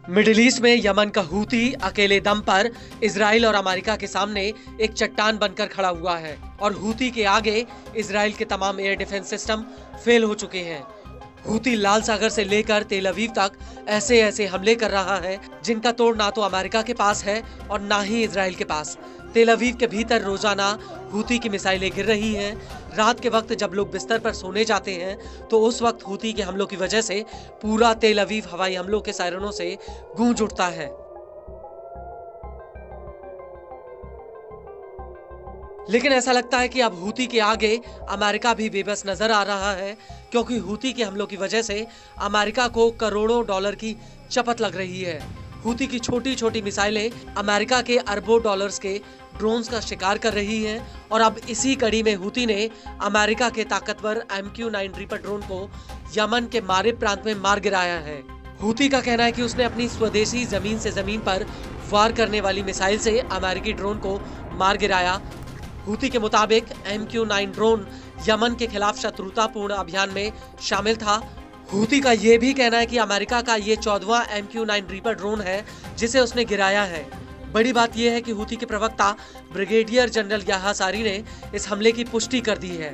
Middle east में Yemen का Houthi अकेले दम पर इजराइल और अमेरिका के सामने एक चट्टान बनकर खड़ा हुआ है और हूती के आगे इजराइल के तमाम एयर डिफेंस सिस्टम फेल हो चुके हैं। हूती लाल सागर से लेकर तेल अवीव तक ऐसे ऐसे हमले कर रहा है जिनका तोड़ ना तो अमेरिका के पास है और ना ही इजराइल के पास। तेल अवीव के भीतर रोजाना हूती की मिसाइलें गिर रही हैं। रात के वक्त जब लोग बिस्तर पर सोने जाते हैं तो उस वक्त हूती के हमलों की वजह से पूरा तेल अवीव हवाई हमलों के सायरनों से गूंज उठता है। लेकिन ऐसा लगता है कि अब हूती के आगे अमेरिका भी बेबस नजर आ रहा है, क्योंकि हूती के हमलों की वजह से अमेरिका को करोड़ों डॉलर की चपत लग रही है। हूती की छोटी छोटी मिसाइलें अमेरिका के अरबों डॉलर्स के ड्रोन्स का शिकार कर रही हैं और अब इसी कड़ी में हूती ने अमेरिका के ताकतवर MQ-9 रीपर ड्रोन को यमन के मारिब प्रांत में मार गिराया है। हूती का कहना है कि उसने अपनी स्वदेशी जमीन से जमीन पर वार करने वाली मिसाइल से अमेरिकी ड्रोन को मार गिराया। हूती के मुताबिक MQ-9 ड्रोन यमन के खिलाफ शत्रुतापूर्ण अभियान में शामिल था। हूती का ये भी कहना है कि अमेरिका का ये 14वां MQ-9 रीपर ड्रोन है जिसे उसने गिराया है। बड़ी बात यह है कि हूती के प्रवक्ता ब्रिगेडियर जनरल याह्या सारी ने इस हमले की पुष्टि कर दी है।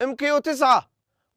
MQ-9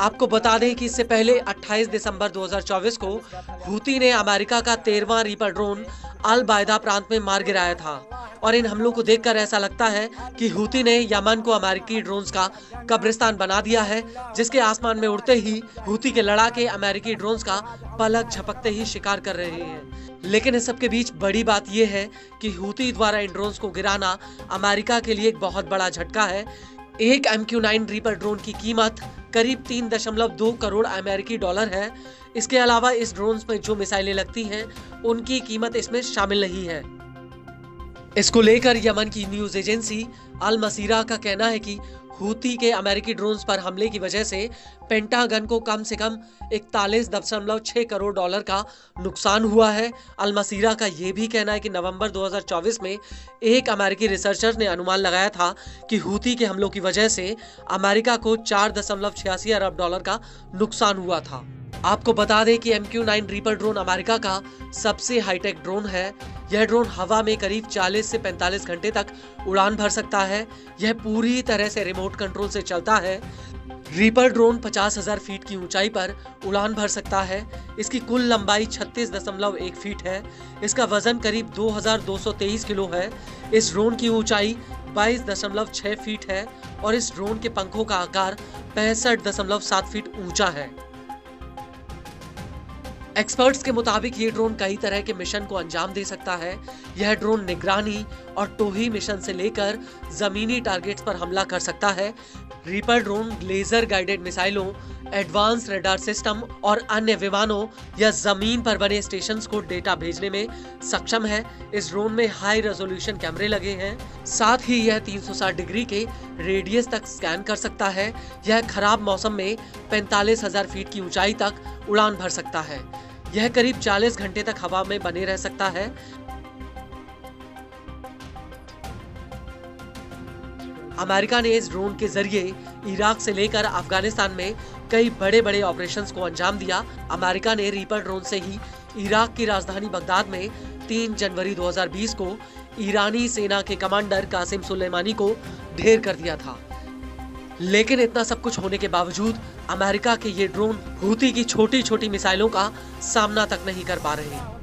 आपको बता दें कि इससे पहले 28 दिसंबर 2024 को हूती ने अमेरिका का 13वां रीपर ड्रोन अल बायदा प्रांत में मार गिराया था और इन हमलों को देखकर ऐसा लगता है कि हूती ने यमन को अमेरिकी ड्रोन्स का कब्रिस्तान बना दिया है, जिसके आसमान में उड़ते ही हूती के लड़ाके अमेरिकी ड्रोन्स का पलक झपकते ही शिकार कर रहे हैं। लेकिन इस सब के बीच बड़ी बात यह है कि हूती द्वारा इन ड्रोन्स को गिराना अमेरिका के लिए एक बहुत बड़ा झटका है। एक MQ-9 रीपर ड्रोन की कीमत करीब 3.2 करोड़ अमेरिकी डॉलर है। इसके अलावा इस ड्रोन में जो मिसाइलें लगती हैं उनकी कीमत इसमें शामिल नहीं है। इसको लेकर यमन की न्यूज एजेंसी अल मसीरा का कहना है कि हूती के अमेरिकी ड्रोन्स पर हमले की वजह से पेंटागन को कम से कम 41.6 करोड़ डॉलर का नुकसान हुआ है। अल मसीरा का यह भी कहना है कि नवंबर 2024 में एक अमेरिकी रिसर्चर ने अनुमान लगाया था कि हूती के हमलों की वजह से अमेरिका को 4.86 अरब डॉलर का नुकसान हुआ था। आपको बता दें कि MQ-9 रीपर ड्रोन अमेरिका का सबसे हाईटेक ड्रोन है। यह ड्रोन हवा में करीब 40 से 45 घंटे तक उड़ान भर सकता है। यह पूरी तरह से रिमोट कंट्रोल से चलता है। रीपर ड्रोन 50,000 फीट की ऊंचाई पर उड़ान भर सकता है। इसकी कुल लंबाई 36.1 फीट है। इसका वजन करीब 2223 किलो है। इस ड्रोन की ऊंचाई 22.6 फीट है और इस ड्रोन के पंखों का आकार 65.7 फीट ऊंचा है। एक्सपर्ट्स के मुताबिक ये ड्रोन कई तरह के मिशन को अंजाम दे सकता है। यह ड्रोन निगरानी और टोही मिशन से लेकर जमीनी टारगेट्स पर हमला कर सकता है। रीपर ड्रोन लेजर गाइडेड मिसाइलों, एडवांस रडार सिस्टम और अन्य विमानों या जमीन पर बने स्टेशंस को डेटा भेजने में सक्षम है। इस ड्रोन में हाई रेजोल्यूशन कैमरे लगे हैं। साथ ही यह 360 डिग्री के रेडियस तक स्कैन कर सकता है। यह खराब मौसम में 45,000 फीट की ऊंचाई तक उड़ान भर सकता है। यह करीब 40 घंटे तक हवा में बने रह सकता है। अमेरिका ने इस ड्रोन के जरिए इराक से लेकर अफगानिस्तान में कई बड़े बड़े ऑपरेशंस को अंजाम दिया। अमेरिका ने रीपर ड्रोन से ही इराक की राजधानी बगदाद में 3 जनवरी 2020 को ईरानी सेना के कमांडर कासिम सुलेमानी को ढेर कर दिया था। लेकिन इतना सब कुछ होने के बावजूद अमेरिका के ये ड्रोन हूती की छोटी छोटी मिसाइलों का सामना तक नहीं कर पा रहे।